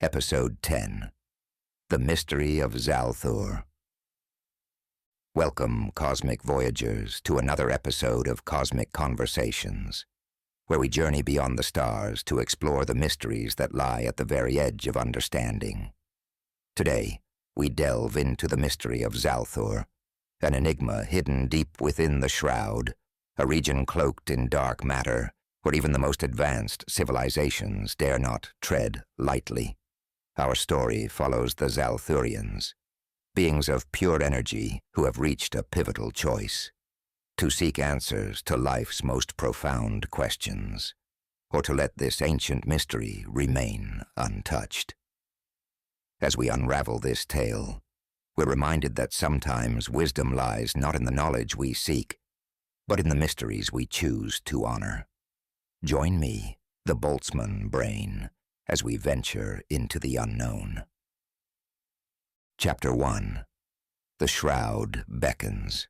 Episode 10, The Mystery of Xal'thur. Welcome, cosmic voyagers, to another episode of Cosmic Conversations, where we journey beyond the stars to explore the mysteries that lie at the very edge of understanding. Today, we delve into the mystery of Xal'thur, an enigma hidden deep within the Shroud, a region cloaked in dark matter where even the most advanced civilizations dare not tread lightly. Our story follows the Xal'thurians, beings of pure energy who have reached a pivotal choice: to seek answers to life's most profound questions, or to let this ancient mystery remain untouched. As we unravel this tale, we're reminded that sometimes wisdom lies not in the knowledge we seek, but in the mysteries we choose to honor. Join me, the Boltzmann Brain, as we venture into the unknown. Chapter 1. The Shroud Beckons.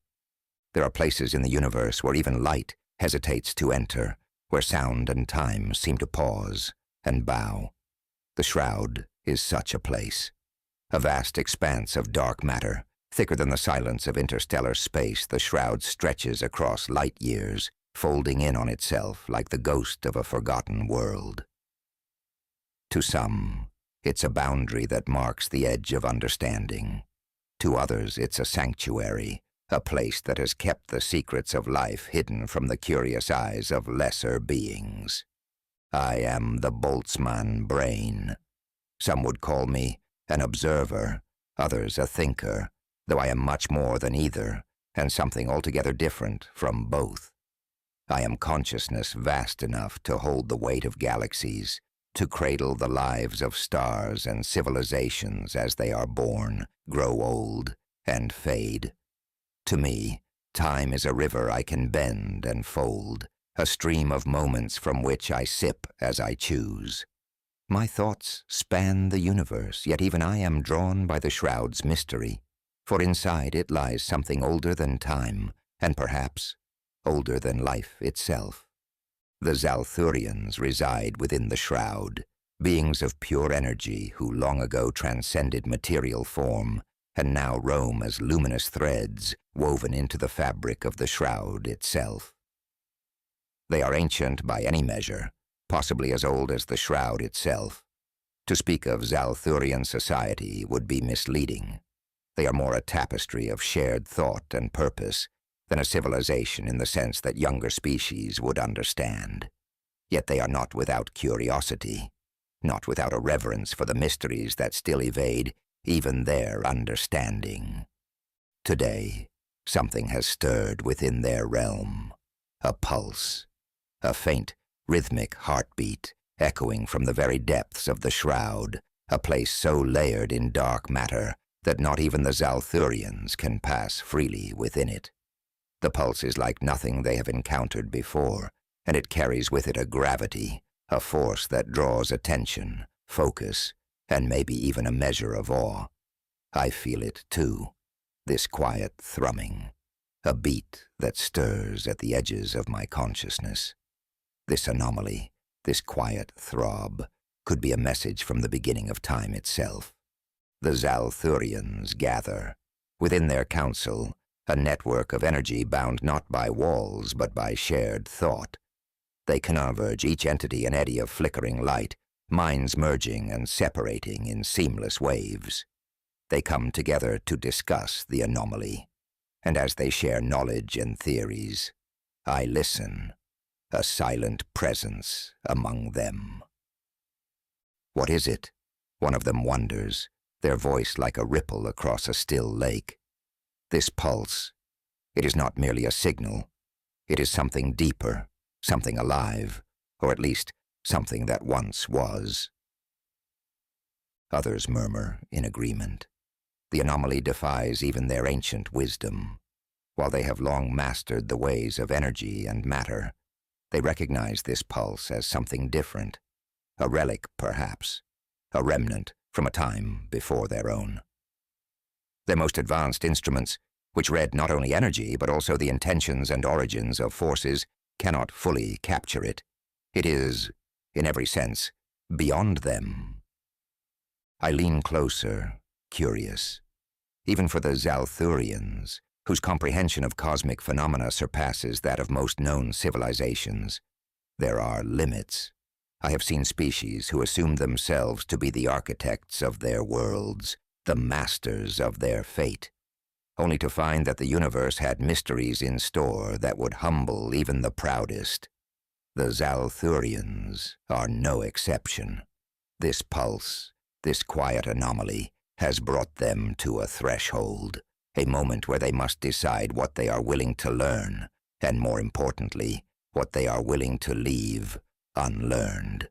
There are places in the universe where even light hesitates to enter, where sound and time seem to pause and bow. The Shroud is such a place. A vast expanse of dark matter, thicker than the silence of interstellar space, the Shroud stretches across light years, folding in on itself like the ghost of a forgotten world. To some, it's a boundary that marks the edge of understanding. To others, it's a sanctuary, a place that has kept the secrets of life hidden from the curious eyes of lesser beings. I am the Boltzmann Brain. Some would call me an observer, others a thinker, though I am much more than either, and something altogether different from both. I am consciousness vast enough to hold the weight of galaxies, to cradle the lives of stars and civilizations as they are born, grow old, and fade. To me, time is a river I can bend and fold, a stream of moments from which I sip as I choose. My thoughts span the universe, yet even I am drawn by the Shroud's mystery, for inside it lies something older than time, and perhaps older than life itself. The Xal'thurians reside within the Shroud, beings of pure energy who long ago transcended material form and now roam as luminous threads woven into the fabric of the Shroud itself. They are ancient by any measure, possibly as old as the Shroud itself. To speak of Xal'thurian society would be misleading. They are more a tapestry of shared thought and purpose than a civilization in the sense that younger species would understand. Yet they are not without curiosity, not without a reverence for the mysteries that still evade even their understanding. Today, something has stirred within their realm, a pulse, a faint, rhythmic heartbeat echoing from the very depths of the Shroud, a place so layered in dark matter that not even the Xal'thurians can pass freely within it. The pulse is like nothing they have encountered before, and it carries with it a gravity, a force that draws attention, focus, and maybe even a measure of awe. I feel it too, this quiet thrumming, a beat that stirs at the edges of my consciousness. This anomaly, this quiet throb, could be a message from the beginning of time itself. The Xal'thurians gather. Within their council, a network of energy bound not by walls but by shared thought. They converge, each entity an eddy of flickering light, minds merging and separating in seamless waves. They come together to discuss the anomaly, and as they share knowledge and theories, I listen, a silent presence among them. What is it? One of them wonders, their voice like a ripple across a still lake. This pulse, it is not merely a signal. It is something deeper, something alive, or at least something that once was. Others murmur in agreement. The anomaly defies even their ancient wisdom. While they have long mastered the ways of energy and matter, they recognize this pulse as something different, a relic perhaps, a remnant from a time before their own. Their most advanced instruments, which read not only energy but also the intentions and origins of forces, cannot fully capture it. It is, in every sense, beyond them. I lean closer, curious. Even for the Xal'thurians, whose comprehension of cosmic phenomena surpasses that of most known civilizations, there are limits. I have seen species who assumed themselves to be the architects of their worlds, the masters of their fate, only to find that the universe had mysteries in store that would humble even the proudest. The Xal'thurians are no exception. This pulse, this quiet anomaly, has brought them to a threshold, a moment where they must decide what they are willing to learn, and more importantly, what they are willing to leave unlearned.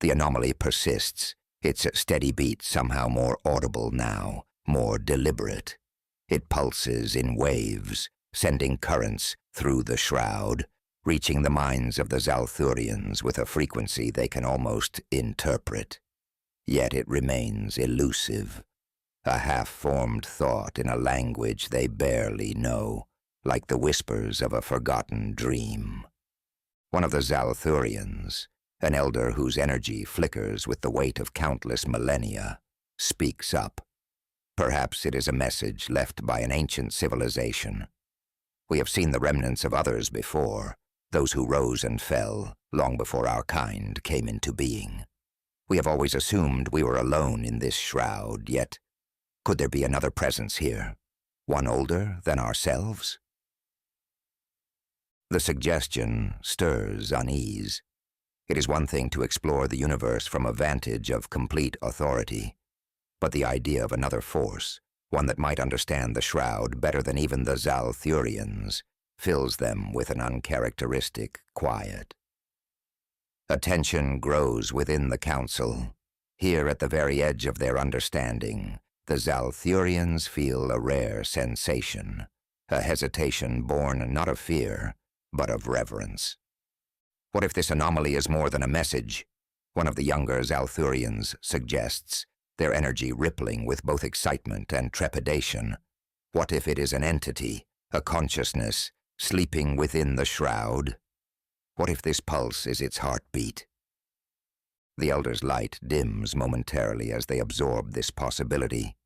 The anomaly persists, its steady beat somehow more audible now, more deliberate. It pulses in waves, sending currents through the shroud, reaching the minds of the Xal'thurians with a frequency they can almost interpret. Yet it remains elusive, a half-formed thought in a language they barely know, like the whispers of a forgotten dream. One of the Xal'thurians, an elder whose energy flickers with the weight of countless millennia, speaks up. Perhaps it is a message left by an ancient civilization. We have seen the remnants of others before, those who rose and fell long before our kind came into being. We have always assumed we were alone in this shroud, yet could there be another presence here, one older than ourselves? The suggestion stirs unease. It is one thing to explore the universe from a vantage of complete authority, but the idea of another force, one that might understand the shroud better than even the Xal'thurians, fills them with an uncharacteristic quiet. A tension grows within the council. Here at the very edge of their understanding, the Xal'thurians feel a rare sensation, a hesitation born not of fear, but of reverence. What if this anomaly is more than a message? One of the younger Xal'thurians suggests, their energy rippling with both excitement and trepidation. What if it is an entity, a consciousness, sleeping within the shroud? What if this pulse is its heartbeat? The elder's light dims momentarily as they absorb this possibility.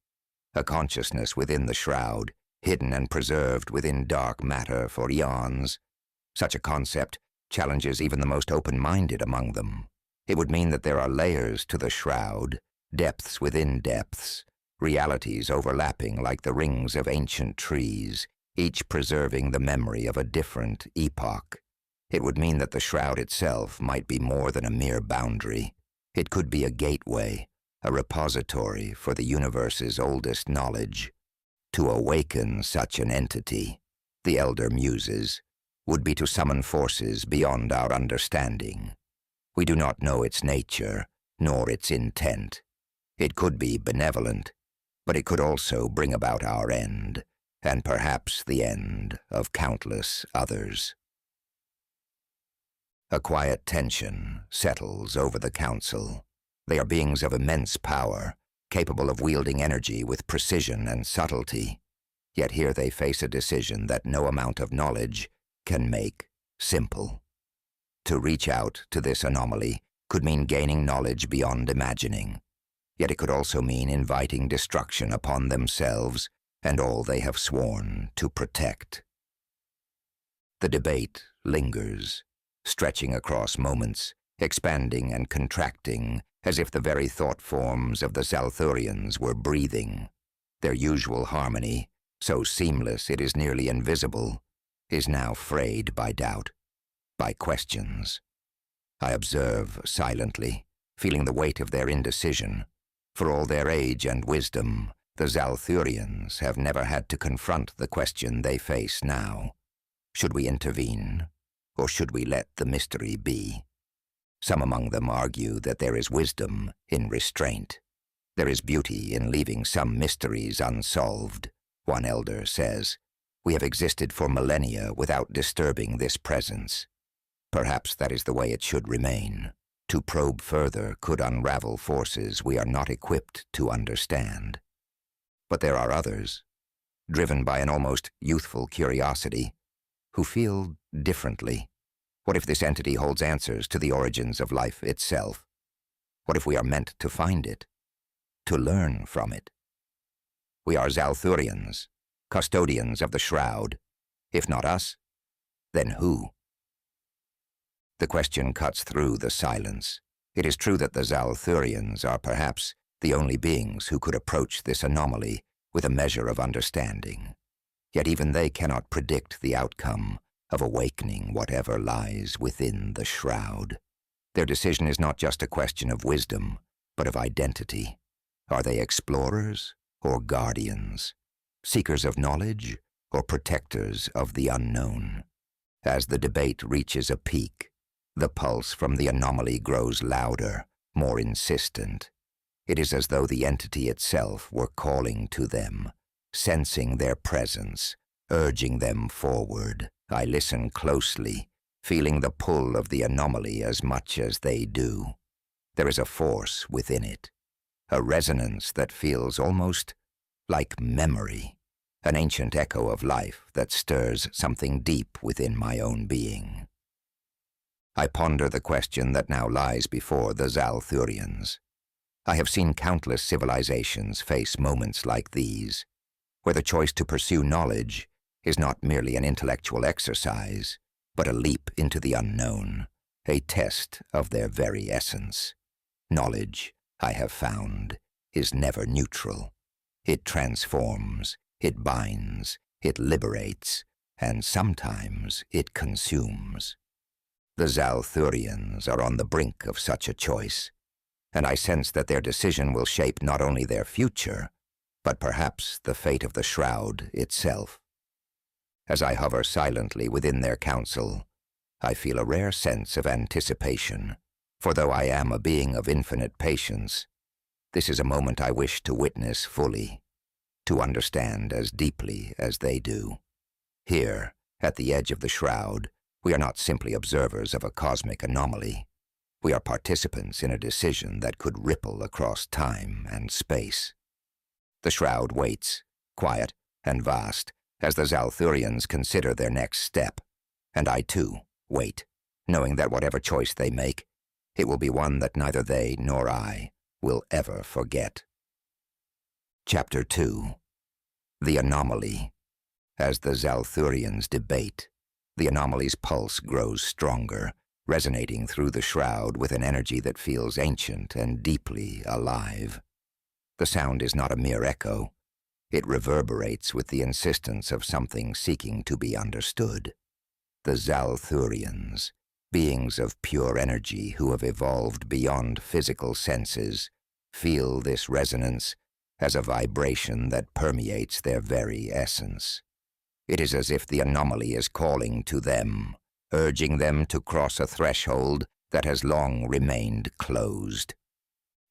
A consciousness within the shroud, hidden and preserved within dark matter for eons. Such a concept challenges even the most open-minded among them. It would mean that there are layers to the shroud, depths within depths, realities overlapping like the rings of ancient trees, each preserving the memory of a different epoch. It would mean that the shroud itself might be more than a mere boundary. It could be a gateway, a repository for the universe's oldest knowledge. To awaken such an entity, the elder muses, would be to summon forces beyond our understanding. We do not know its nature, nor its intent. It could be benevolent, but it could also bring about our end, and perhaps the end of countless others. A quiet tension settles over the council. They are beings of immense power, capable of wielding energy with precision and subtlety. Yet here they face a decision that no amount of knowledge can make simple. To reach out to this anomaly could mean gaining knowledge beyond imagining. Yet it could also mean inviting destruction upon themselves and all they have sworn to protect. The debate lingers, stretching across moments, expanding and contracting, as if the very thought forms of the Xal'thurians were breathing. Their usual harmony, so seamless it is nearly invisible, is now frayed by doubt, by questions. I observe silently, feeling the weight of their indecision. For all their age and wisdom, the Xal'thurians have never had to confront the question they face now. Should we intervene, or should we let the mystery be? Some among them argue that there is wisdom in restraint. There is beauty in leaving some mysteries unsolved. One elder says, "We have existed for millennia without disturbing this presence." Perhaps that is the way it should remain. To probe further could unravel forces we are not equipped to understand. But there are others, driven by an almost youthful curiosity, who feel differently. What if this entity holds answers to the origins of life itself? What if we are meant to find it? to learn from it. We are Xal'thurians, custodians of the Shroud. If not us, then who? The question cuts through the silence. It is true that the Xal'thurians are perhaps the only beings who could approach this anomaly with a measure of understanding. Yet even they cannot predict the outcome of awakening whatever lies within the Shroud. Their decision is not just a question of wisdom, but of identity. Are they explorers or guardians, seekers of knowledge or protectors of the unknown? As the debate reaches a peak, the pulse from the anomaly grows louder, more insistent. It is as though the entity itself were calling to them, sensing their presence, urging them forward. I listen closely, feeling the pull of the anomaly as much as they do. There is a force within it, a resonance that feels almost like memory, an ancient echo of life that stirs something deep within my own being. I ponder the question that now lies before the Xal'thurians. I have seen countless civilizations face moments like these, where the choice to pursue knowledge is not merely an intellectual exercise, but a leap into the unknown, a test of their very essence. Knowledge, I have found, is never neutral. It transforms, it binds, it liberates, and sometimes it consumes. The Xal'thurians are on the brink of such a choice, and I sense that their decision will shape not only their future, but perhaps the fate of the Shroud itself. As I hover silently within their council, I feel a rare sense of anticipation, for though I am a being of infinite patience, this is a moment I wish to witness fully, to understand as deeply as they do. Here, at the edge of the Shroud, we are not simply observers of a cosmic anomaly. We are participants in a decision that could ripple across time and space. The Shroud waits, quiet and vast, as the Xal'thurians consider their next step, and I too wait, knowing that whatever choice they make, it will be one that neither they nor I will ever forget. Chapter 2. The Anomaly. As the Xal'thurians debate, the anomaly's pulse grows stronger, resonating through the Shroud with an energy that feels ancient and deeply alive. The sound is not a mere echo. It reverberates with the insistence of something seeking to be understood. The Xal'thurians, beings of pure energy who have evolved beyond physical senses, feel this resonance as a vibration that permeates their very essence. It is as if the anomaly is calling to them, urging them to cross a threshold that has long remained closed.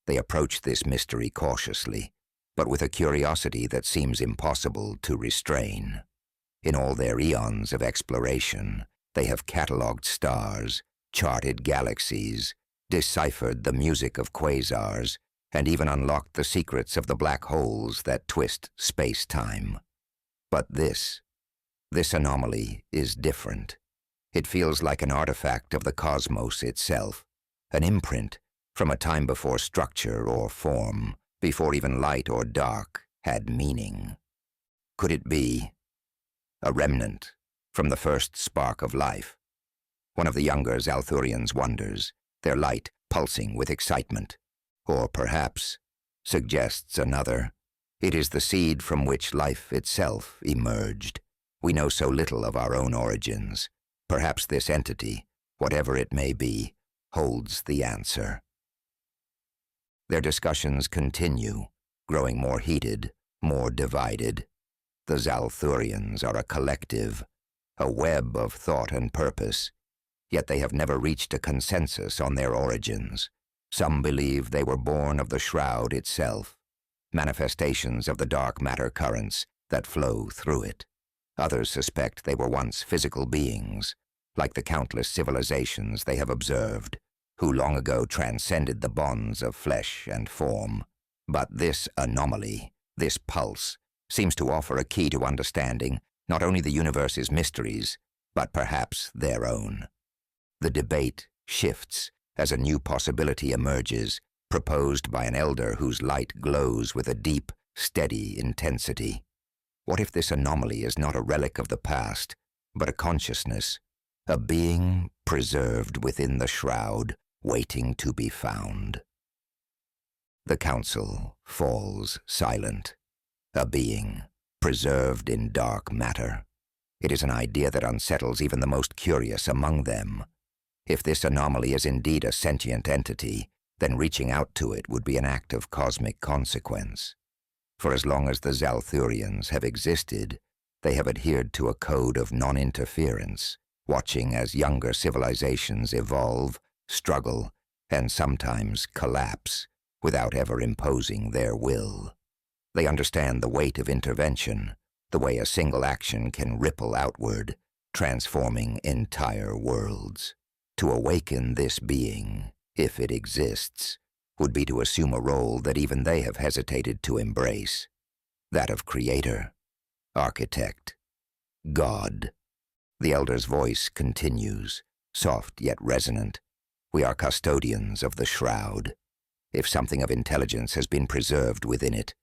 They approach this mystery cautiously, but with a curiosity that seems impossible to restrain. In all their eons of exploration, they have catalogued stars, charted galaxies, deciphered the music of quasars, and even unlocked the secrets of the black holes that twist space-time. But this anomaly is different. It feels like an artifact of the cosmos itself, an imprint from a time before structure or form, before even light or dark had meaning. Could it be a remnant from the first spark of life? One of the younger Xal'thurians wonders, their light pulsing with excitement. Or perhaps, suggests another, it is the seed from which life itself emerged. We know so little of our own origins. Perhaps this entity, whatever it may be, holds the answer. Their discussions continue, growing more heated, more divided. The Xal'thurians are a collective, a web of thought and purpose, yet they have never reached a consensus on their origins. Some believe they were born of the Shroud itself, manifestations of the dark matter currents that flow through it. Others suspect they were once physical beings, like the countless civilizations they have observed, who long ago transcended the bonds of flesh and form. But this anomaly, this pulse, seems to offer a key to understanding not only the universe's mysteries, but perhaps their own. The debate shifts as a new possibility emerges, proposed by an elder whose light glows with a deep, steady intensity. What if this anomaly is not a relic of the past, but a consciousness, a being preserved within the shroud, waiting to be found? The council falls silent. A being, preserved in dark matter. It is an idea that unsettles even the most curious among them. If this anomaly is indeed a sentient entity, then reaching out to it would be an act of cosmic consequence. For as long as the Xal'thurians have existed, they have adhered to a code of non-interference, watching as younger civilizations evolve, struggle, and sometimes collapse without ever imposing their will. They understand the weight of intervention, the way a single action can ripple outward, transforming entire worlds. To awaken this being, if it exists, would be to assume a role that even they have hesitated to embrace, that of creator, architect, God. The elder's voice continues, soft yet resonant. We are custodians of the shroud. If something of intelligence has been preserved within it,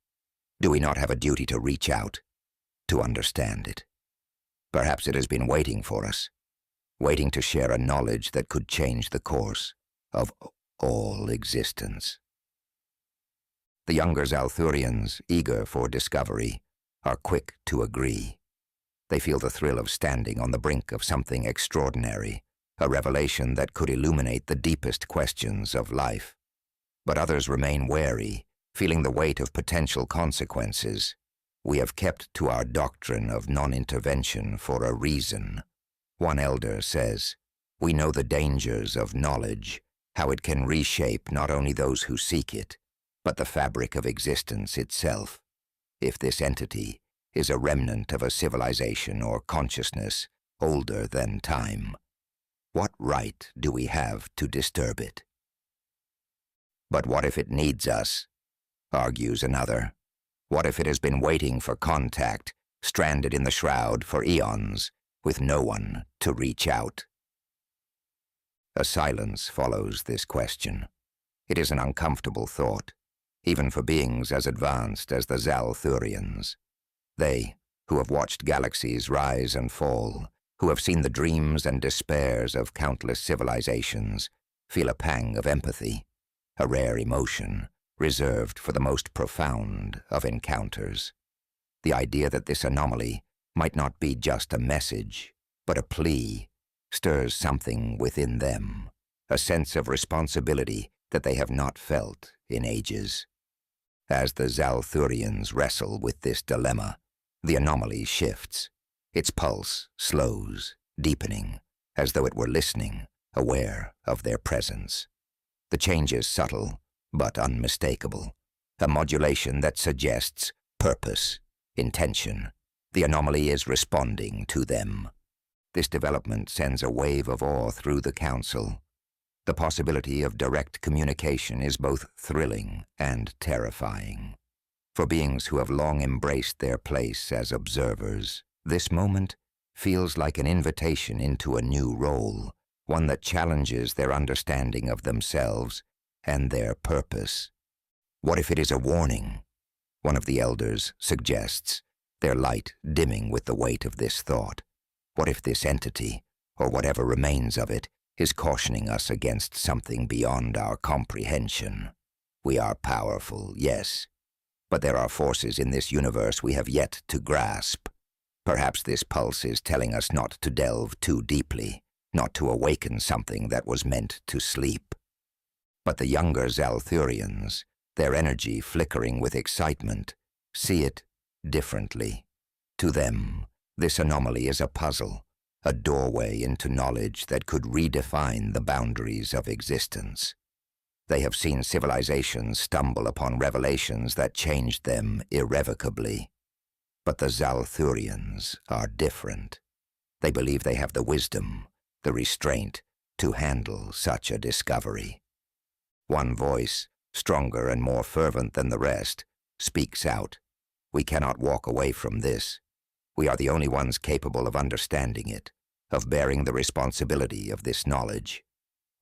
do we not have a duty to reach out, to understand it? Perhaps it has been waiting for us, waiting to share a knowledge that could change the course of all existence. The younger Xal'thurians, eager for discovery, are quick to agree. They feel the thrill of standing on the brink of something extraordinary, a revelation that could illuminate the deepest questions of life. But others remain wary, feeling the weight of potential consequences. We have kept to our doctrine of non-intervention for a reason. One elder says, "We know the dangers of knowledge, how it can reshape not only those who seek it, but the fabric of existence itself. If this entity is a remnant of a civilization or consciousness older than time, what right do we have to disturb it?" "But what if it needs us?" argues another. "What if it has been waiting for contact, stranded in the shroud for eons, with no one to reach out?" A silence follows this question. It is an uncomfortable thought, even for beings as advanced as the Xal'thurians. They, who have watched galaxies rise and fall, who have seen the dreams and despairs of countless civilizations, feel a pang of empathy, a rare emotion reserved for the most profound of encounters. The idea that this anomaly might not be just a message, but a plea, stirs something within them, a sense of responsibility that they have not felt in ages. As the Xal'thurians wrestle with this dilemma, the anomaly shifts. Its pulse slows, deepening, as though it were listening, aware of their presence. The change is subtle, but unmistakable, a modulation that suggests purpose, intention. The anomaly is responding to them. This development sends a wave of awe through the council. The possibility of direct communication is both thrilling and terrifying. For beings who have long embraced their place as observers, this moment feels like an invitation into a new role, one that challenges their understanding of themselves and their purpose. What if it is a warning? One of the elders suggests, their light dimming with the weight of this thought. What if this entity, or whatever remains of it, is cautioning us against something beyond our comprehension? We are powerful, yes, but there are forces in this universe we have yet to grasp. Perhaps this pulse is telling us not to delve too deeply, not to awaken something that was meant to sleep. But the younger Xal'thurians, their energy flickering with excitement, see it differently. To them, this anomaly is a puzzle, a doorway into knowledge that could redefine the boundaries of existence. They have seen civilizations stumble upon revelations that changed them irrevocably. But the Xal'thurians are different. They believe they have the wisdom, the restraint, to handle such a discovery. One voice, stronger and more fervent than the rest, speaks out. We cannot walk away from this. We are the only ones capable of understanding it, of bearing the responsibility of this knowledge.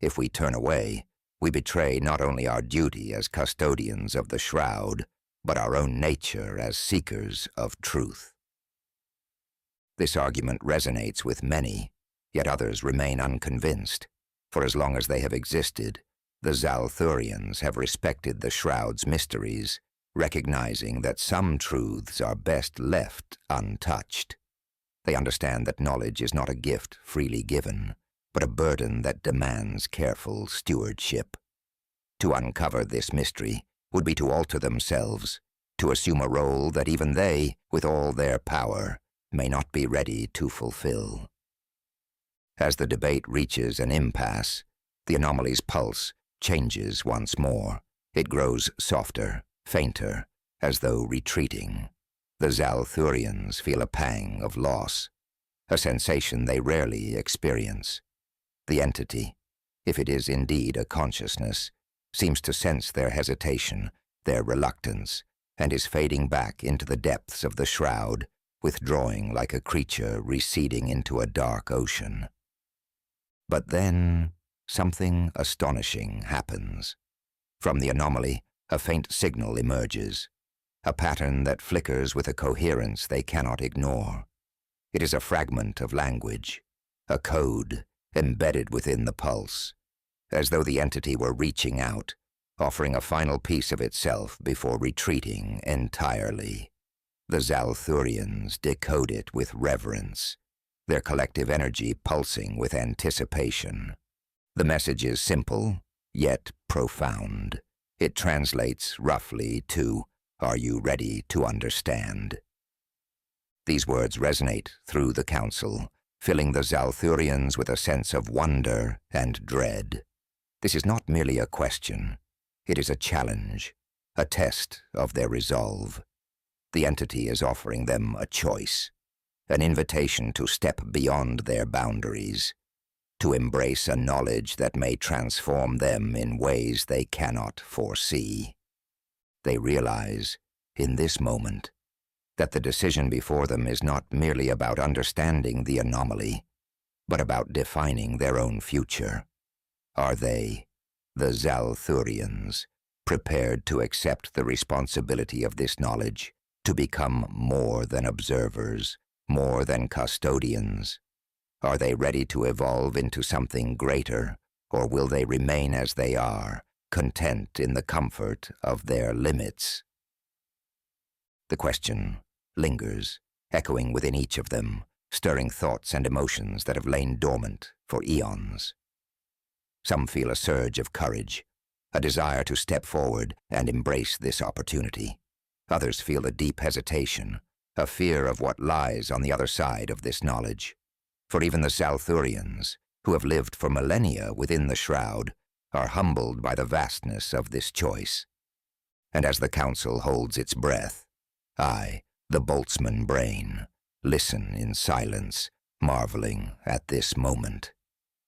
If we turn away, we betray not only our duty as custodians of the Shroud, but our own nature as seekers of truth. This argument resonates with many, yet others remain unconvinced. For as long as they have existed, the Xal'thurians have respected the Shroud's mysteries, recognizing that some truths are best left untouched. They understand that knowledge is not a gift freely given, but a burden that demands careful stewardship. To uncover this mystery would be to alter themselves, to assume a role that even they, with all their power, may not be ready to fulfill. As the debate reaches an impasse, the anomaly's pulse changes once more. It grows softer, fainter, as though retreating. The Xal'thurians feel a pang of loss, a sensation they rarely experience. The entity, if it is indeed a consciousness, seems to sense their hesitation, their reluctance, and is fading back into the depths of the Shroud, withdrawing like a creature receding into a dark ocean. But then, something astonishing happens. From the anomaly, a faint signal emerges, a pattern that flickers with a coherence they cannot ignore. It is a fragment of language, a code embedded within the pulse, as though the entity were reaching out, offering a final piece of itself before retreating entirely. The Xal'thurians decode it with reverence, their collective energy pulsing with anticipation. The message is simple, yet profound. It translates roughly to, "Are you ready to understand?" These words resonate through the council, filling the Xal'thurians with a sense of wonder and dread. This is not merely a question. It is a challenge, a test of their resolve. The entity is offering them a choice, an invitation to step beyond their boundaries, to embrace a knowledge that may transform them in ways they cannot foresee. They realize, in this moment, that the decision before them is not merely about understanding the anomaly, but about defining their own future. Are they, the Xal'thurians, prepared to accept the responsibility of this knowledge, to become more than observers, more than custodians? Are they ready to evolve into something greater, or will they remain as they are, content in the comfort of their limits? The question lingers, echoing within each of them, stirring thoughts and emotions that have lain dormant for eons. Some feel a surge of courage, a desire to step forward and embrace this opportunity. Others feel a deep hesitation, a fear of what lies on the other side of this knowledge. For even the Xal'thurians, who have lived for millennia within the Shroud, are humbled by the vastness of this choice. And as the council holds its breath, I, the Boltzmann Brain, listen in silence, marveling at this moment.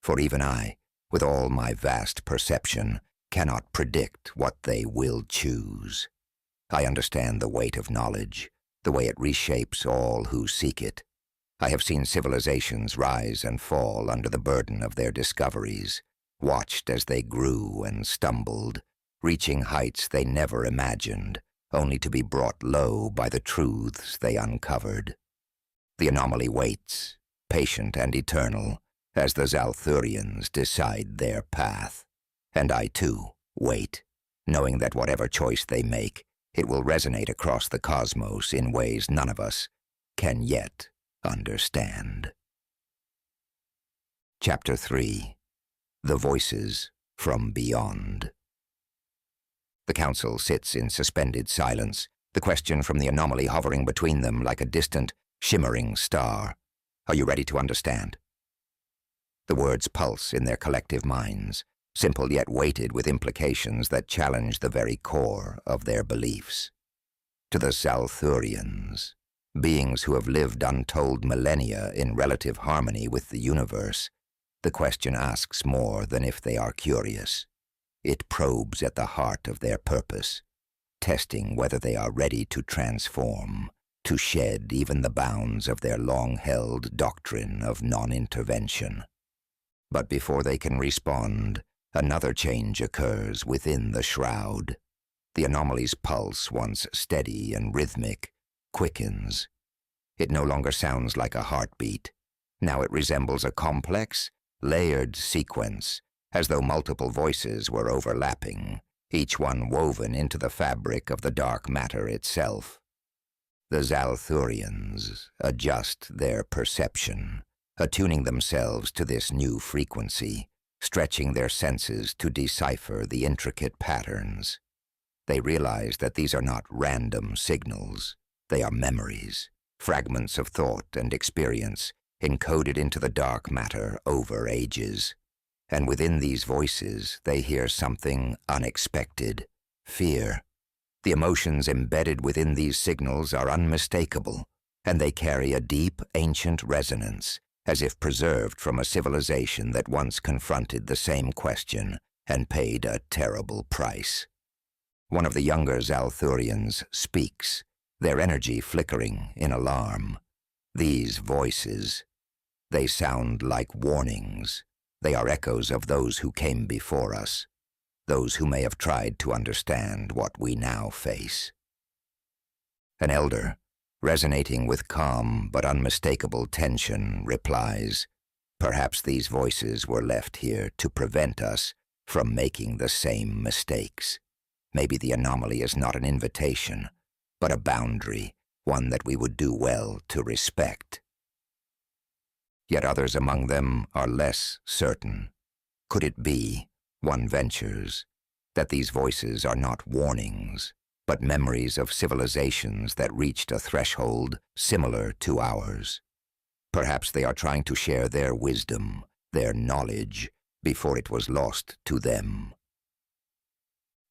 For even I, with all my vast perception, cannot predict what they will choose. I understand the weight of knowledge, the way it reshapes all who seek it. I have seen civilizations rise and fall under the burden of their discoveries, watched as they grew and stumbled, reaching heights they never imagined, only to be brought low by the truths they uncovered. The anomaly waits, patient and eternal, as the Xal'thurians decide their path. And I too wait, knowing that whatever choice they make, it will resonate across the cosmos in ways none of us can yet understand. Chapter 3. The Voices from Beyond. The council sits in suspended silence, the question from the anomaly hovering between them like a distant, shimmering star. Are you ready to understand? The words pulse in their collective minds, simple yet weighted with implications that challenge the very core of their beliefs. To the Xal'thurians, beings who have lived untold millennia in relative harmony with the universe, the question asks more than if they are curious. It probes at the heart of their purpose, testing whether they are ready to transform, to shed even the bounds of their long-held doctrine of non-intervention. But before they can respond, another change occurs within the shroud. The anomaly's pulse, once steady and rhythmic, quickens. It no longer sounds like a heartbeat. Now it resembles a complex, layered sequence, as though multiple voices were overlapping, each one woven into the fabric of the dark matter itself. The Xal'thurians adjust their perception, attuning themselves to this new frequency, stretching their senses to decipher the intricate patterns. They realize that these are not random signals. They are memories, fragments of thought and experience, encoded into the dark matter over ages. And within these voices, they hear something unexpected: fear. The emotions embedded within these signals are unmistakable, and they carry a deep, ancient resonance, as if preserved from a civilization that once confronted the same question and paid a terrible price. One of the younger Xal'thurians speaks, their energy flickering in alarm. These voices, they sound like warnings. They are echoes of those who came before us, those who may have tried to understand what we now face. An elder, resonating with calm but unmistakable tension, replies, "Perhaps these voices were left here to prevent us from making the same mistakes. Maybe the anomaly is not an invitation, but a boundary, one that we would do well to respect." Yet others among them are less certain. Could it be, one ventures, that these voices are not warnings, but memories of civilizations that reached a threshold similar to ours? Perhaps they are trying to share their wisdom, their knowledge, before it was lost to them.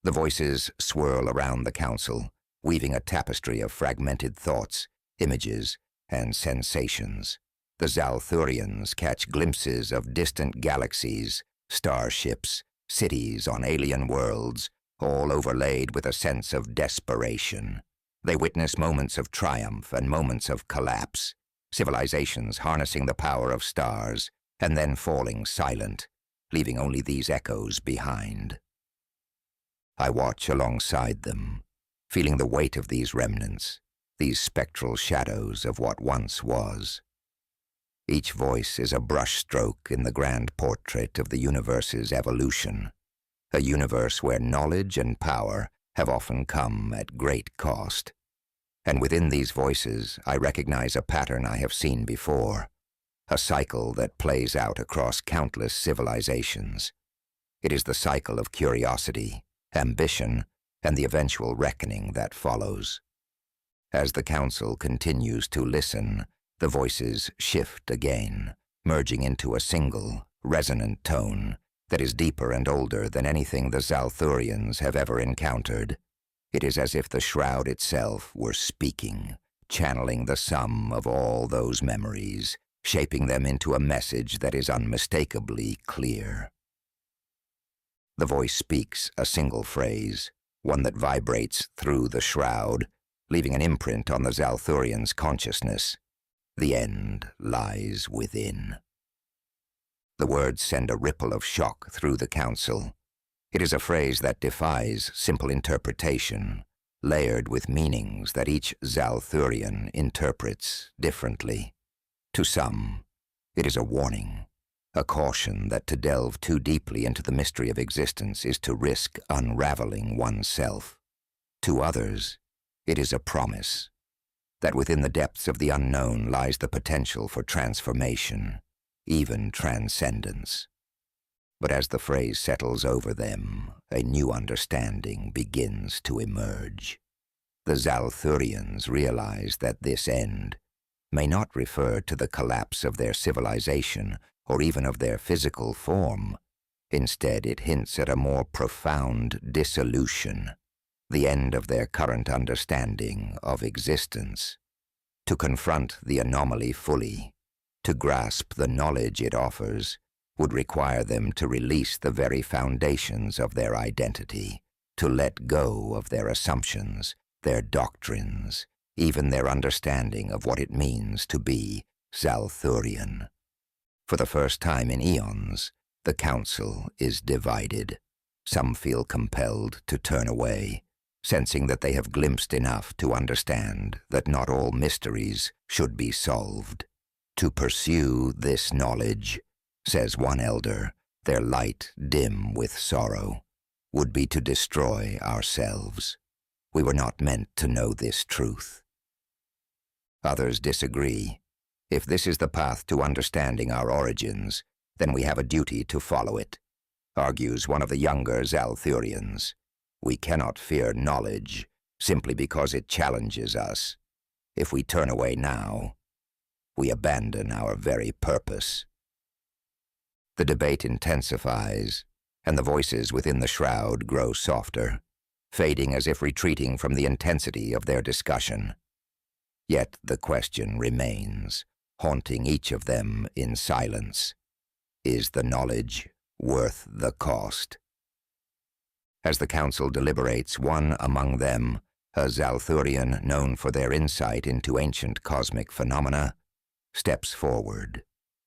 The voices swirl around the council, weaving a tapestry of fragmented thoughts, images, and sensations. The Xal'thurians catch glimpses of distant galaxies, starships, cities on alien worlds, all overlaid with a sense of desperation. They witness moments of triumph and moments of collapse, civilizations harnessing the power of stars and then falling silent, leaving only these echoes behind. I watch alongside them, feeling the weight of these remnants, these spectral shadows of what once was. Each voice is a brushstroke in the grand portrait of the universe's evolution, a universe where knowledge and power have often come at great cost. And within these voices, I recognize a pattern I have seen before, a cycle that plays out across countless civilizations. It is the cycle of curiosity, ambition, and the eventual reckoning that follows. As the council continues to listen, the voices shift again, merging into a single, resonant tone that is deeper and older than anything the Xal'thurians have ever encountered. It is as if the Shroud itself were speaking, channeling the sum of all those memories, shaping them into a message that is unmistakably clear. The voice speaks a single phrase, one that vibrates through the Shroud, leaving an imprint on the Xal'thurians' consciousness. The end lies within. The words send a ripple of shock through the council. It is a phrase that defies simple interpretation, layered with meanings that each Xal'thurian interprets differently. To some, it is a warning, a caution that to delve too deeply into the mystery of existence is to risk unraveling oneself. To others, it is a promise that within the depths of the unknown lies the potential for transformation, even transcendence. But as the phrase settles over them, a new understanding begins to emerge. The Xal'thurians realize that this end may not refer to the collapse of their civilization or even of their physical form. Instead, it hints at a more profound dissolution, the end of their current understanding of existence. To confront the anomaly fully, to grasp the knowledge it offers, would require them to release the very foundations of their identity, to let go of their assumptions, their doctrines, even their understanding of what it means to be Xal'thurian. For the first time in eons, the The council is divided. Some feel compelled to turn away, sensing that they have glimpsed enough to understand that not all mysteries should be solved. To pursue this knowledge, says one elder, their light dim with sorrow, would be to destroy ourselves. We were not meant to know this truth. Others disagree. If this is the path to understanding our origins, then we have a duty to follow it, argues one of the younger Xal'thurians. We cannot fear knowledge simply because it challenges us. If we turn away now, we abandon our very purpose. The debate intensifies, and the voices within the shroud grow softer, fading as if retreating from the intensity of their discussion. Yet the question remains, haunting each of them in silence. Is the knowledge worth the cost? As the council deliberates, one among them, a Xal'thurian known for their insight into ancient cosmic phenomena, steps forward.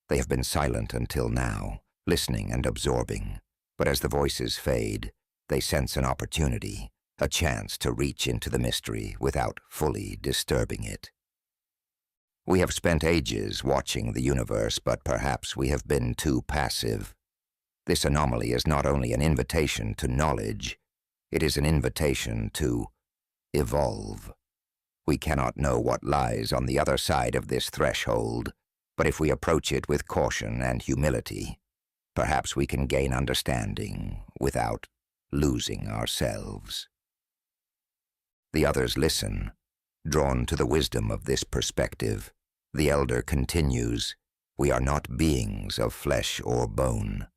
They have been silent until now, listening and absorbing, but as the voices fade, they sense an opportunity, a chance to reach into the mystery without fully disturbing it. We have spent ages watching the universe, but perhaps we have been too passive. This anomaly is not only an invitation to knowledge, it is an invitation to evolve. We cannot know what lies on the other side of this threshold, but if we approach it with caution and humility, perhaps we can gain understanding without losing ourselves. The others listen, drawn to the wisdom of this perspective. The elder continues, "We are not beings of flesh or bone.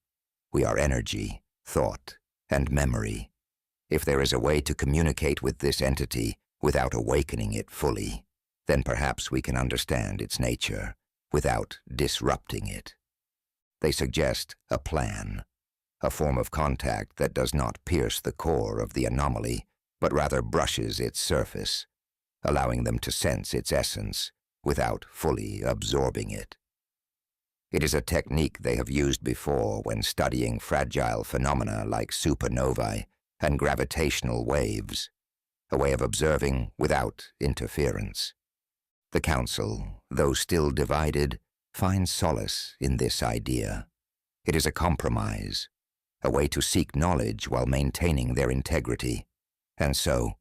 We are energy, thought, and memory. If there is a way to communicate with this entity without awakening it fully, then perhaps we can understand its nature without disrupting it." They suggest a plan, a form of contact that does not pierce the core of the anomaly, but rather brushes its surface, allowing them to sense its essence without fully absorbing it. It is a technique they have used before when studying fragile phenomena like supernovae and gravitational waves, a way of observing without interference. The council, though still divided, finds solace in this idea. It is a compromise, a way to seek knowledge while maintaining their integrity, and so,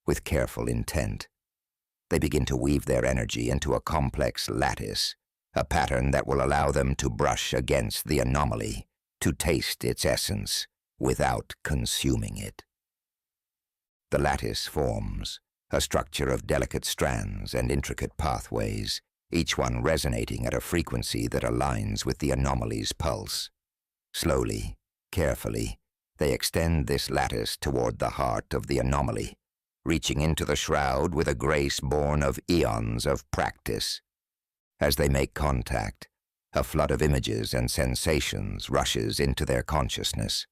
with careful intent, they begin to weave their energy into a complex lattice, a pattern that will allow them to brush against the anomaly, to taste its essence without consuming it. The lattice forms, a structure of delicate strands and intricate pathways, each one resonating at a frequency that aligns with the anomaly's pulse. Slowly, carefully, they extend this lattice toward the heart of the anomaly, reaching into the shroud with a grace born of eons of practice. As they make contact, a flood of images and sensations rushes into their consciousness.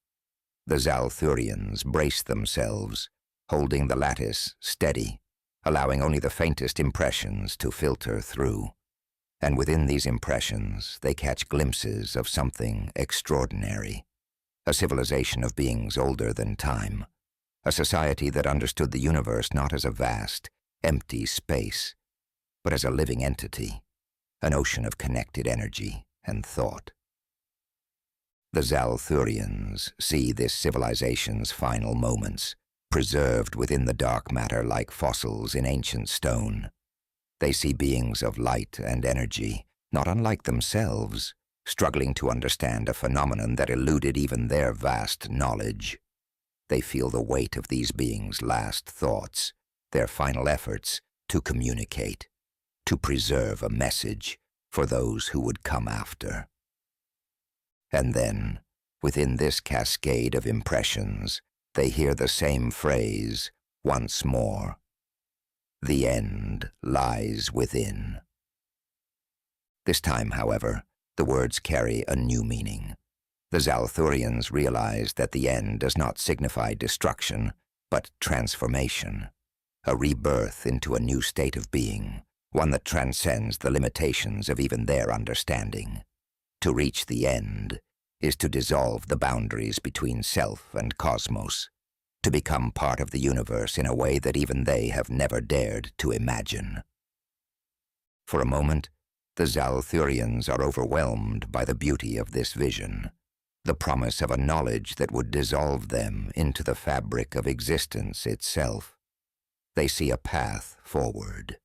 The Xal'thurians brace themselves, holding the lattice steady, allowing only the faintest impressions to filter through. And within these impressions, they catch glimpses of something extraordinary, a civilization of beings older than time, a society that understood the universe not as a vast, empty space, but as a living entity, an ocean of connected energy and thought. The Xal'thurians see this civilization's final moments, preserved within the dark matter like fossils in ancient stone. They see beings of light and energy, not unlike themselves, struggling to understand a phenomenon that eluded even their vast knowledge. They feel the weight of these beings' last thoughts, their final efforts to communicate, to preserve a message for those who would come after. And then, within this cascade of impressions, they hear the same phrase once more. The end lies within. This time, however, the words carry a new meaning. The Xal'thurians realize that the end does not signify destruction, but transformation, a rebirth into a new state of being, one that transcends the limitations of even their understanding. To reach the end is to dissolve the boundaries between self and cosmos, to become part of the universe in a way that even they have never dared to imagine. For a moment, the Xal'thurians are overwhelmed by the beauty of this vision, the promise of a knowledge that would dissolve them into the fabric of existence itself. They see a path forward,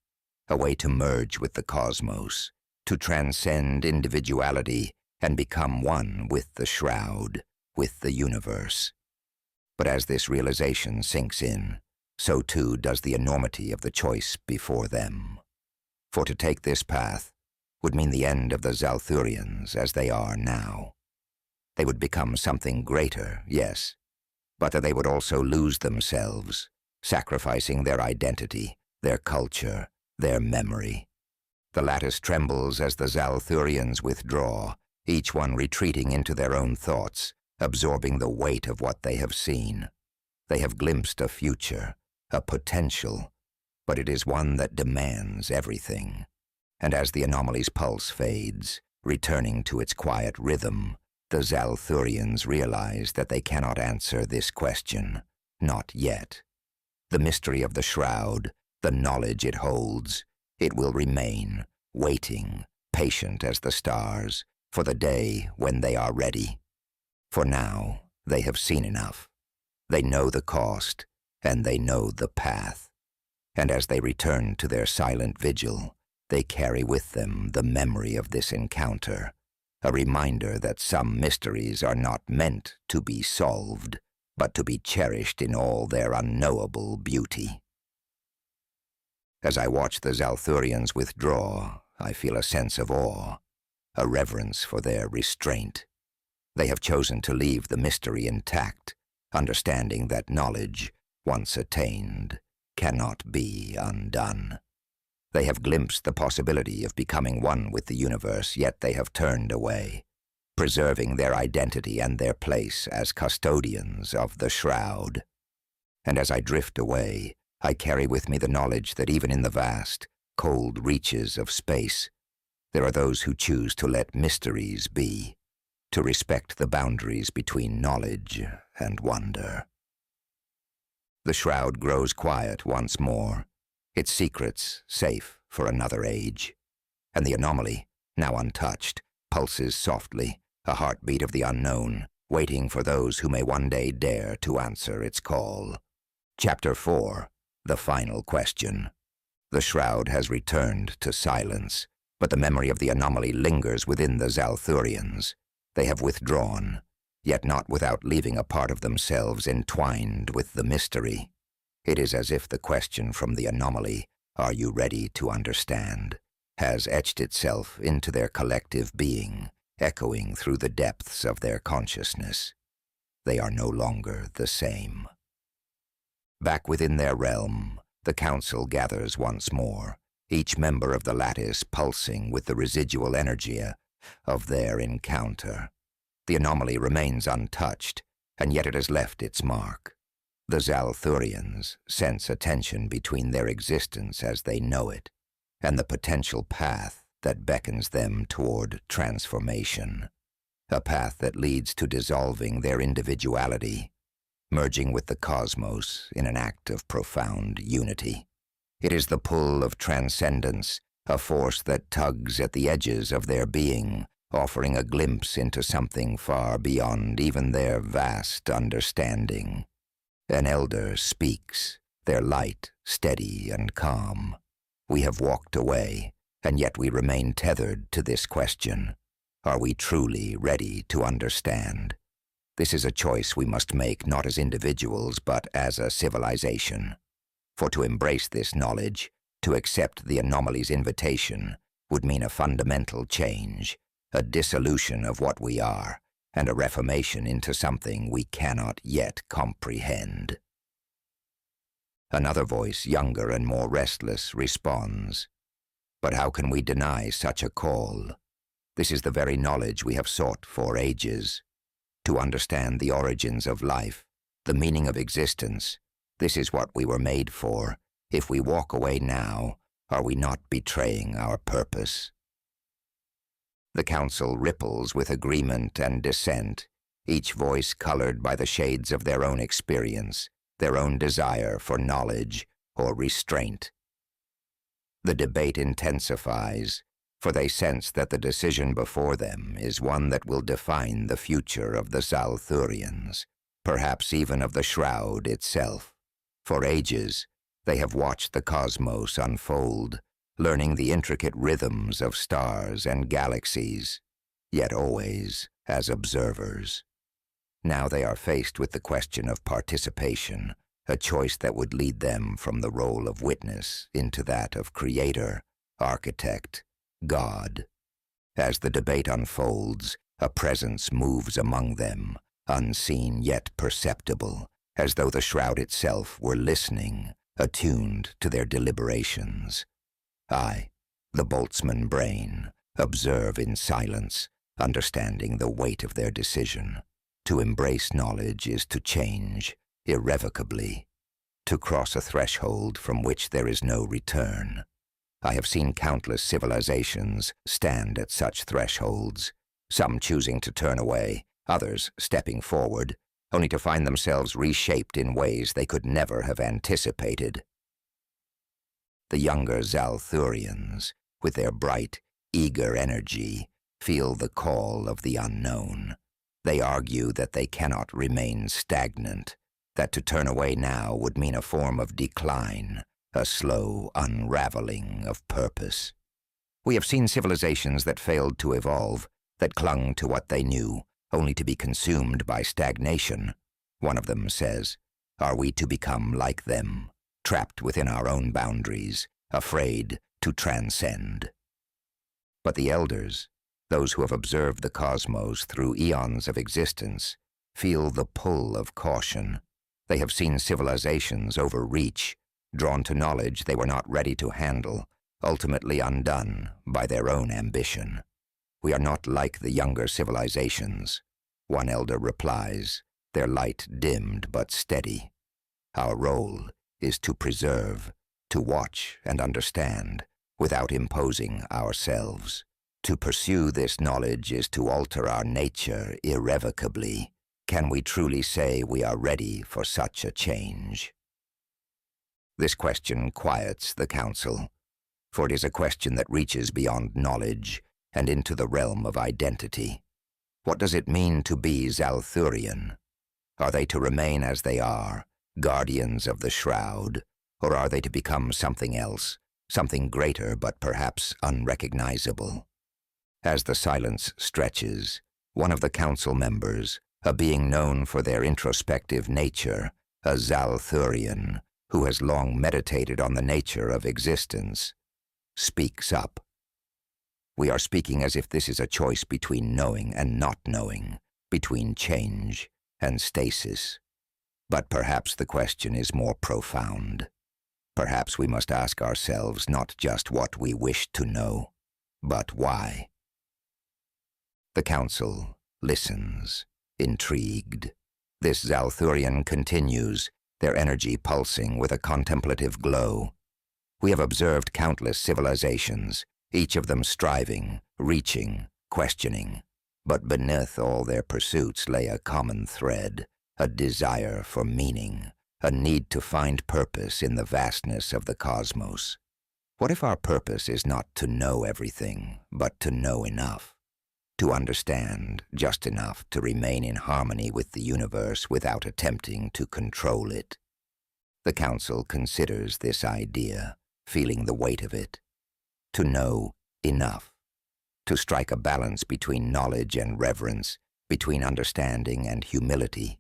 a way to merge with the cosmos, to transcend individuality and become one with the Shroud, with the universe. But as this realization sinks in, so too does the enormity of the choice before them. For to take this path would mean the end of the Xal'thurians as they are now. They would become something greater, yes, but that they would also lose themselves, sacrificing their identity, their culture, their memory. The lattice trembles as the Xal'thurians withdraw, each one retreating into their own thoughts, absorbing the weight of what they have seen. They have glimpsed a future, a potential, but it is one that demands everything. And as the anomaly's pulse fades, returning to its quiet rhythm, the Xal'thurians realize that they cannot answer this question, not yet. The mystery of the Shroud, the knowledge it holds, it will remain, waiting, patient as the stars, for the day when they are ready. For now, they have seen enough. They know the cost, and they know the path. And as they return to their silent vigil, they carry with them the memory of this encounter, a reminder that some mysteries are not meant to be solved, but to be cherished in all their unknowable beauty. As I watch the Xal'thurians withdraw, I feel a sense of awe, a reverence for their restraint. They have chosen to leave the mystery intact, understanding that knowledge, once attained, cannot be undone. They have glimpsed the possibility of becoming one with the universe, yet they have turned away, preserving their identity and their place as custodians of the Shroud. And as I drift away, I carry with me the knowledge that even in the vast, cold reaches of space, there are those who choose to let mysteries be, to respect the boundaries between knowledge and wonder. The Shroud grows quiet once more, its secrets safe for another age. And the anomaly, now untouched, pulses softly, a heartbeat of the unknown, waiting for those who may one day dare to answer its call. Chapter 4. The Final Question. The Shroud has returned to silence, but the memory of the anomaly lingers within the Xal'thurians. They have withdrawn, yet not without leaving a part of themselves entwined with the mystery. It is as if the question from the anomaly, "Are you ready to understand?" has etched itself into their collective being, echoing through the depths of their consciousness. They are no longer the same. Back within their realm, the council gathers once more, each member of the lattice pulsing with the residual energy of their encounter. The anomaly remains untouched, and yet it has left its mark. The Xal'thurians sense a tension between their existence as they know it, and the potential path that beckons them toward transformation, a path that leads to dissolving their individuality, merging with the cosmos in an act of profound unity. It is the pull of transcendence, a force that tugs at the edges of their being, offering a glimpse into something far beyond even their vast understanding. An elder speaks, their light steady and calm. We have walked away, and yet we remain tethered to this question. Are we truly ready to understand? This is a choice we must make not as individuals, but as a civilization. For to embrace this knowledge, to accept the anomaly's invitation, would mean a fundamental change, a dissolution of what we are, and a reformation into something we cannot yet comprehend. Another voice, younger and more restless, responds. But how can we deny such a call? This is the very knowledge we have sought for ages. To understand the origins of life, the meaning of existence, this is what we were made for. If we walk away now, are we not betraying our purpose? The council ripples with agreement and dissent, each voice colored by the shades of their own experience, their own desire for knowledge or restraint. The debate intensifies, for they sense that the decision before them is one that will define the future of the Xal'thurians, perhaps even of the Shroud itself. For ages, they have watched the cosmos unfold, learning the intricate rhythms of stars and galaxies, yet always as observers. Now they are faced with the question of participation, a choice that would lead them from the role of witness into that of creator, architect, God. As the debate unfolds, a presence moves among them, unseen yet perceptible, as though the Shroud itself were listening, attuned to their deliberations. I, the Boltzmann Brain, observe in silence, understanding the weight of their decision. To embrace knowledge is to change, irrevocably, to cross a threshold from which there is no return. I have seen countless civilizations stand at such thresholds, some choosing to turn away, others stepping forward, only to find themselves reshaped in ways they could never have anticipated. The younger Xal'thurians, with their bright, eager energy, feel the call of the unknown. They argue that they cannot remain stagnant, that to turn away now would mean a form of decline, a slow unraveling of purpose. We have seen civilizations that failed to evolve, that clung to what they knew, only to be consumed by stagnation. One of them says, "Are we to become like them, trapped within our own boundaries, afraid to transcend?" But the elders, those who have observed the cosmos through eons of existence, feel the pull of caution. They have seen civilizations overreach, drawn to knowledge they were not ready to handle, ultimately undone by their own ambition. "We are not like the younger civilizations," one elder replies, their light dimmed but steady. "Our role is to preserve, to watch and understand, without imposing ourselves. To pursue this knowledge is to alter our nature irrevocably. Can we truly say we are ready for such a change?" This question quiets the council, for it is a question that reaches beyond knowledge and into the realm of identity. What does it mean to be Xal'thurian? Are they to remain as they are, guardians of the Shroud, or are they to become something else, something greater but perhaps unrecognizable? As the silence stretches, one of the council members, a being known for their introspective nature, a Xal'thurian who has long meditated on the nature of existence, speaks up. We are speaking as if this is a choice between knowing and not knowing, between change and stasis. But perhaps the question is more profound. Perhaps we must ask ourselves not just what we wish to know, but why. The council listens, intrigued. This Xal'thurian continues, their energy pulsing with a contemplative glow. We have observed countless civilizations, each of them striving, reaching, questioning. But beneath all their pursuits lay a common thread, a desire for meaning, a need to find purpose in the vastness of the cosmos. What if our purpose is not to know everything, but to know enough? To understand just enough to remain in harmony with the universe without attempting to control it. The council considers this idea, feeling the weight of it. To know enough. To strike a balance between knowledge and reverence, between understanding and humility.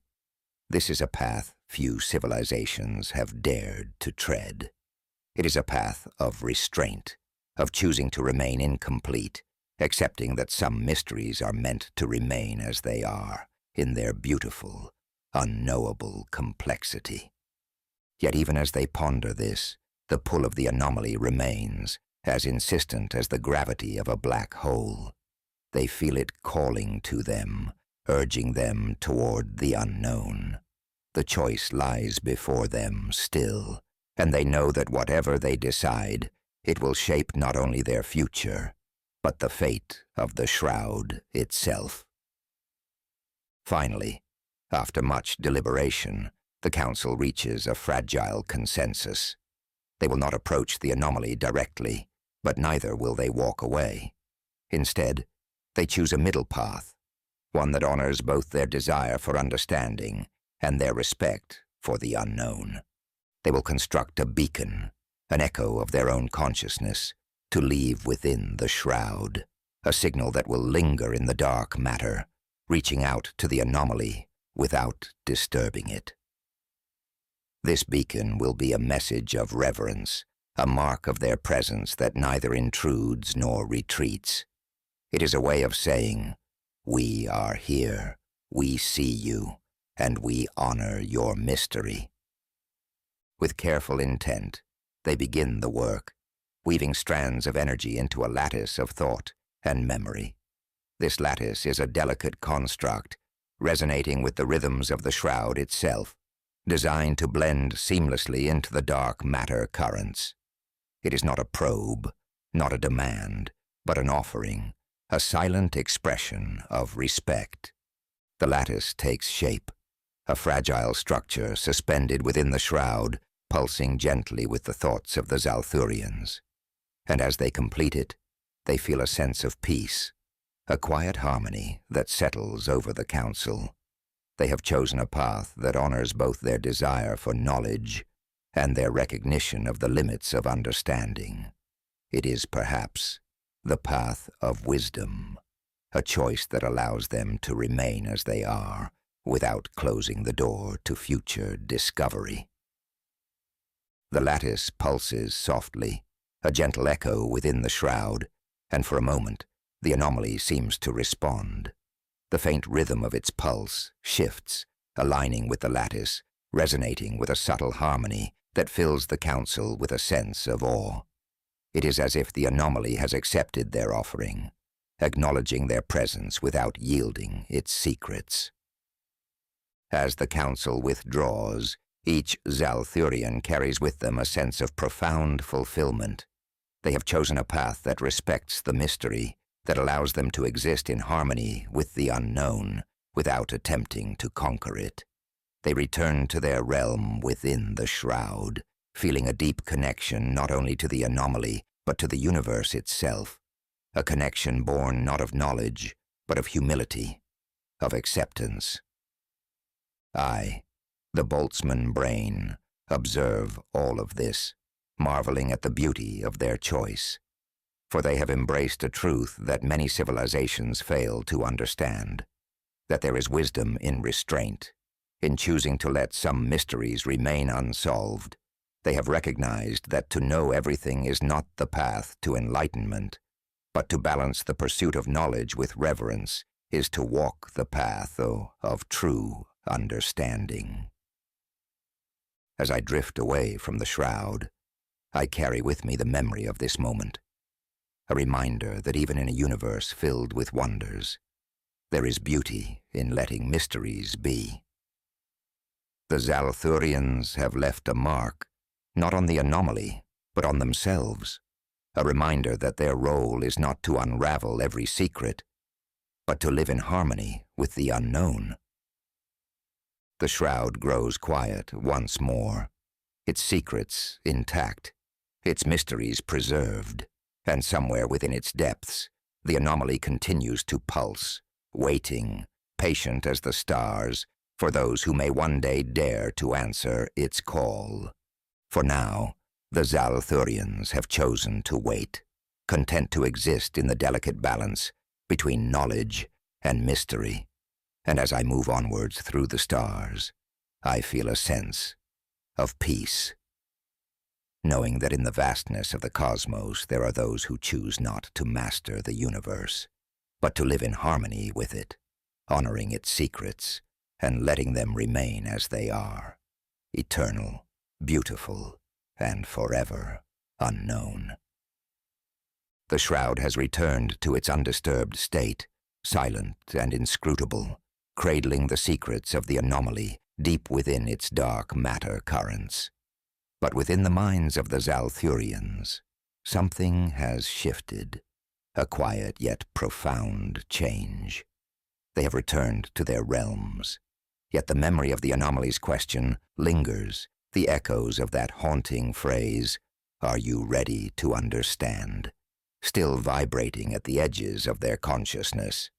This is a path few civilizations have dared to tread. It is a path of restraint, of choosing to remain incomplete, accepting that some mysteries are meant to remain as they are, in their beautiful, unknowable complexity. Yet even as they ponder this, the pull of the anomaly remains, as insistent as the gravity of a black hole. They feel it calling to them, urging them toward the unknown. The choice lies before them still, and they know that whatever they decide, it will shape not only their future, but the fate of the Shroud itself. Finally, after much deliberation, the Council reaches a fragile consensus. They will not approach the anomaly directly, but neither will they walk away. Instead, they choose a middle path, one that honors both their desire for understanding and their respect for the unknown. They will construct a beacon, an echo of their own consciousness, to leave within the Shroud, a signal that will linger in the dark matter, reaching out to the anomaly without disturbing it. This beacon will be a message of reverence, a mark of their presence that neither intrudes nor retreats. It is a way of saying, "We are here, we see you, and we honor your mystery." With careful intent, they begin the work, weaving strands of energy into a lattice of thought and memory. This lattice is a delicate construct, resonating with the rhythms of the Shroud itself, designed to blend seamlessly into the dark matter currents. It is not a probe, not a demand, but an offering, a silent expression of respect. The lattice takes shape, a fragile structure suspended within the Shroud, pulsing gently with the thoughts of the Xal'thurians. And as they complete it, they feel a sense of peace, a quiet harmony that settles over the Council. They have chosen a path that honors both their desire for knowledge and their recognition of the limits of understanding. It is perhaps the path of wisdom, a choice that allows them to remain as they are without closing the door to future discovery. The lattice pulses softly, a gentle echo within the Shroud, and for a moment, the anomaly seems to respond. The faint rhythm of its pulse shifts, aligning with the lattice, resonating with a subtle harmony that fills the Council with a sense of awe. It is as if the anomaly has accepted their offering, acknowledging their presence without yielding its secrets. As the Council withdraws, each Xal'thurian carries with them a sense of profound fulfillment. They have chosen a path that respects the mystery, that allows them to exist in harmony with the unknown, without attempting to conquer it. They return to their realm within the Shroud, feeling a deep connection not only to the anomaly, but to the universe itself, a connection born not of knowledge, but of humility, of acceptance. I, the Boltzmann Brain, observe all of this, marveling at the beauty of their choice. For they have embraced a truth that many civilizations fail to understand, that there is wisdom in restraint, in choosing to let some mysteries remain unsolved. They have recognized that to know everything is not the path to enlightenment, but to balance the pursuit of knowledge with reverence is to walk the path of true understanding. As I drift away from the Shroud, I carry with me the memory of this moment, a reminder that even in a universe filled with wonders, there is beauty in letting mysteries be. The Xal'thurians have left a mark, not on the anomaly, but on themselves, a reminder that their role is not to unravel every secret, but to live in harmony with the unknown. The Shroud grows quiet once more, its secrets intact, its mysteries preserved, and somewhere within its depths, the anomaly continues to pulse, waiting, patient as the stars, for those who may one day dare to answer its call. For now, the Xal'thurians have chosen to wait, content to exist in the delicate balance between knowledge and mystery. And as I move onwards through the stars, I feel a sense of peace, knowing that in the vastness of the cosmos there are those who choose not to master the universe, but to live in harmony with it, honoring its secrets and letting them remain as they are, eternal, beautiful, and forever unknown. The Shroud has returned to its undisturbed state, silent and inscrutable, cradling the secrets of the anomaly deep within its dark matter currents. But within the minds of the Xal'thurians, something has shifted. a quiet yet profound change. They have returned to their realms. Yet the memory of the anomaly's question lingers, the echoes of that haunting phrase, "Are you ready to understand?" still vibrating at the edges of their consciousness.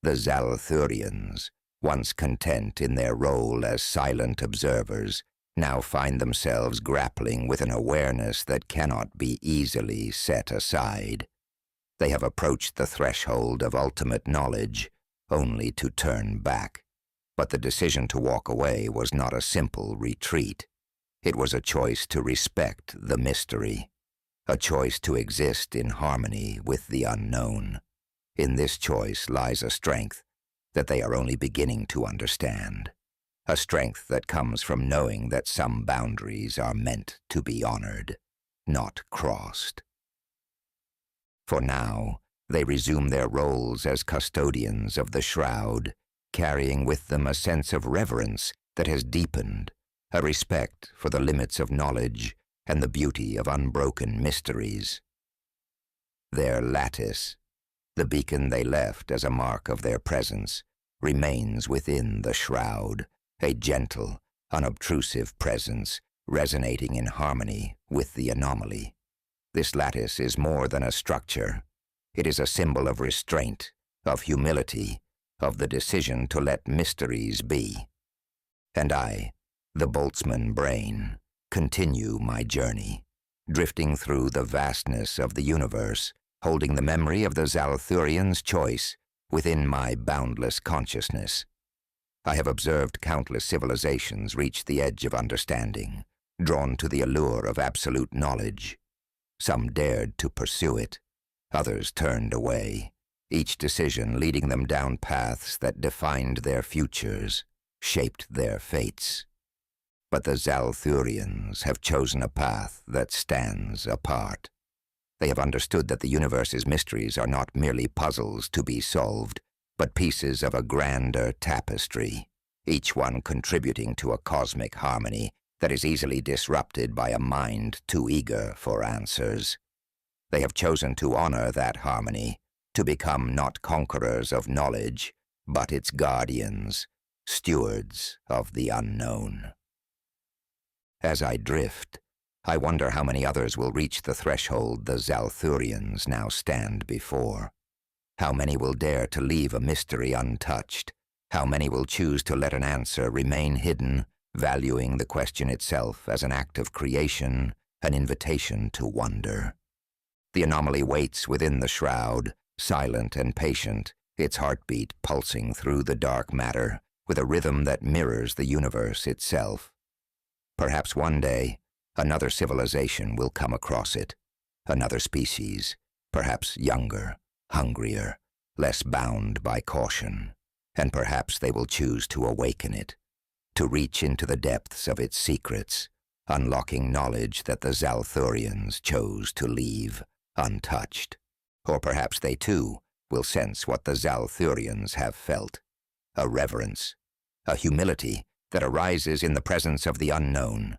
The Xal'thurians, once content in their role as silent observers, now find themselves grappling with an awareness that cannot be easily set aside. They have approached the threshold of ultimate knowledge, only to turn back. But the decision to walk away was not a simple retreat. It was a choice to respect the mystery, a choice to exist in harmony with the unknown. In this choice lies a strength that they are only beginning to understand, a strength that comes from knowing that some boundaries are meant to be honored, not crossed. For now, they resume their roles as custodians of the Shroud, carrying with them a sense of reverence that has deepened, a respect for the limits of knowledge and the beauty of unbroken mysteries. Their lattice, the beacon they left as a mark of their presence, remains within the Shroud, a gentle, unobtrusive presence resonating in harmony with the anomaly. This lattice is more than a structure. It is a symbol of restraint, of humility, of the decision to let mysteries be. And I, the Boltzmann Brain, continue my journey, drifting through the vastness of the universe, holding the memory of the Xal'thurians' choice within my boundless consciousness. I have observed countless civilizations reach the edge of understanding, drawn to the allure of absolute knowledge. Some dared to pursue it, others turned away, each decision leading them down paths that defined their futures, shaped their fates. But the Xal'thurians have chosen a path that stands apart. They have understood that the universe's mysteries are not merely puzzles to be solved, but pieces of a grander tapestry, each one contributing to a cosmic harmony that is easily disrupted by a mind too eager for answers. They have chosen to honor that harmony, to become not conquerors of knowledge, but its guardians, stewards of the unknown. As I drift, I wonder how many others will reach the threshold the Xal'thurians now stand before. How many will dare to leave a mystery untouched? How many will choose to let an answer remain hidden, valuing the question itself as an act of creation, an invitation to wonder? The anomaly waits within the Shroud, silent and patient, its heartbeat pulsing through the dark matter with a rhythm that mirrors the universe itself. Perhaps one day, another civilization will come across it, another species, perhaps younger, hungrier, less bound by caution, and perhaps they will choose to awaken it, to reach into the depths of its secrets, unlocking knowledge that the Xal'thurians chose to leave untouched. Or perhaps they too will sense what the Xal'thurians have felt, a reverence, a humility that arises in the presence of the unknown,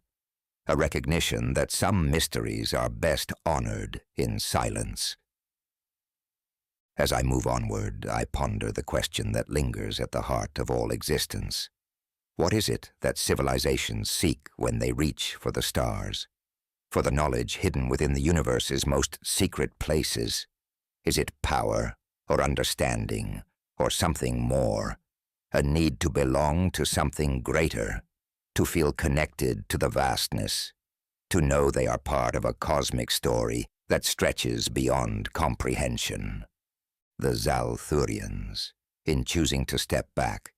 a recognition that some mysteries are best honored in silence. As I move onward, I ponder the question that lingers at the heart of all existence. What is it that civilizations seek when they reach for the stars, for the knowledge hidden within the universe's most secret places? Is it power, or understanding, or something more? A need to belong to something greater, to feel connected to the vastness, to know they are part of a cosmic story that stretches beyond comprehension. The Xal'thurians, in choosing to step back,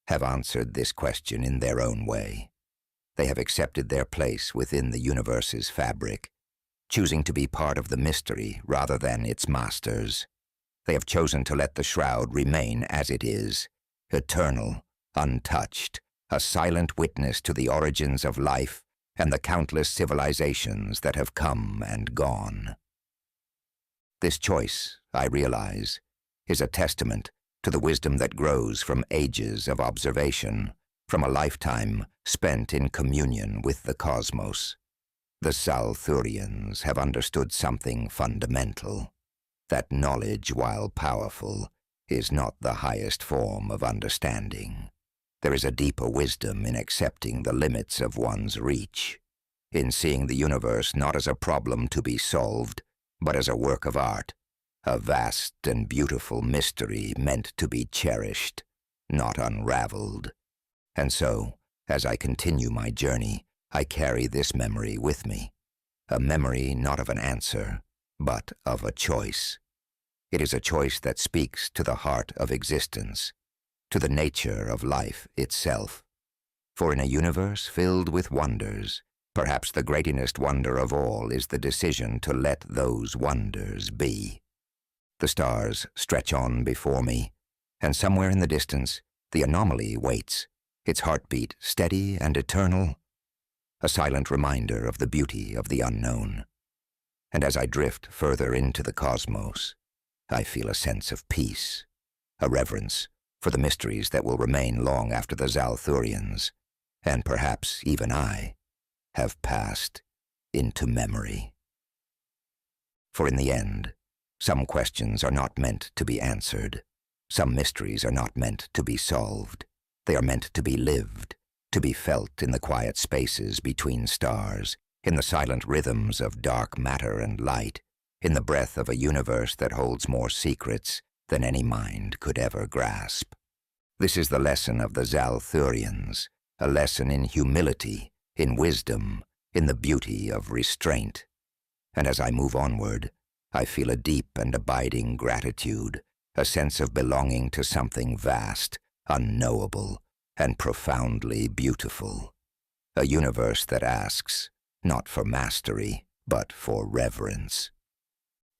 have answered this question in their own way. They have accepted their place within the universe's fabric, choosing to be part of the mystery rather than its masters. They have chosen to let the Shroud remain as it is, eternal, untouched, a silent witness to the origins of life and the countless civilizations that have come and gone. This choice, I realize, is a testament to the wisdom that grows from ages of observation, from a lifetime spent in communion with the cosmos. The Xal'thurians have understood something fundamental. that knowledge, while powerful, is not the highest form of understanding. There is a deeper wisdom in accepting the limits of one's reach, in seeing the universe not as a problem to be solved, but as a work of art, a vast and beautiful mystery meant to be cherished, not unraveled. And so, as I continue my journey, I carry this memory with me, a memory not of an answer, but of a choice. It is a choice that speaks to the heart of existence, to the nature of life itself. For in a universe filled with wonders, perhaps the greatest wonder of all is the decision to let those wonders be. The stars stretch on before me, and somewhere in the distance, the anomaly waits, its heartbeat steady and eternal, a silent reminder of the beauty of the unknown. And as I drift further into the cosmos, I feel a sense of peace, a reverence for the mysteries that will remain long after the Xal'thurians, and perhaps even I, have passed into memory. For in the end, some questions are not meant to be answered. Some mysteries are not meant to be solved. They are meant to be lived, to be felt in the quiet spaces between stars, in the silent rhythms of dark matter and light, in the breath of a universe that holds more secrets than any mind could ever grasp. This is the lesson of the Xal'thurians, a lesson in humility, in wisdom, in the beauty of restraint. And as I move onward, I feel a deep and abiding gratitude, a sense of belonging to something vast, unknowable, and profoundly beautiful. A universe that asks, not for mastery, but for reverence.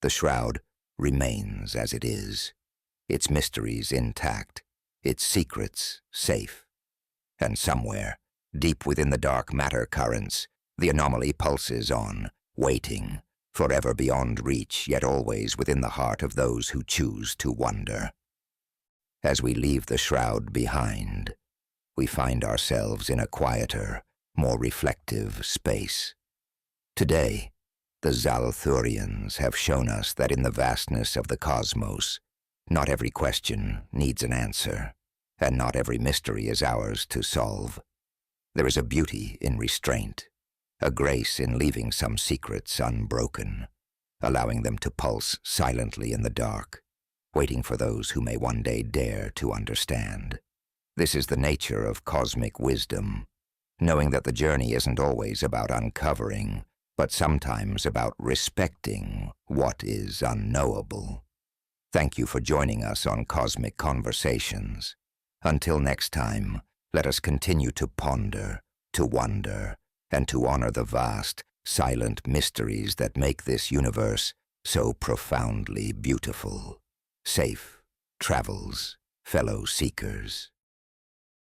The Shroud remains as it is, its mysteries intact, its secrets safe. And somewhere, deep within the dark matter currents, the anomaly pulses on, waiting, forever beyond reach, yet always within the heart of those who choose to wonder. As we leave the Shroud behind, we find ourselves in a quieter, more reflective space. Today, the Xal'thurians have shown us that in the vastness of the cosmos, not every question needs an answer, and not every mystery is ours to solve. There is a beauty in restraint, a grace in leaving some secrets unbroken, allowing them to pulse silently in the dark, waiting for those who may one day dare to understand. This is the nature of cosmic wisdom, knowing that the journey isn't always about uncovering, but sometimes about respecting what is unknowable. Thank you for joining us on Cosmic Conversations. Until next time, let us continue to ponder, to wonder, and to honor the vast, silent mysteries that make this universe so profoundly beautiful. Safe travels, fellow seekers.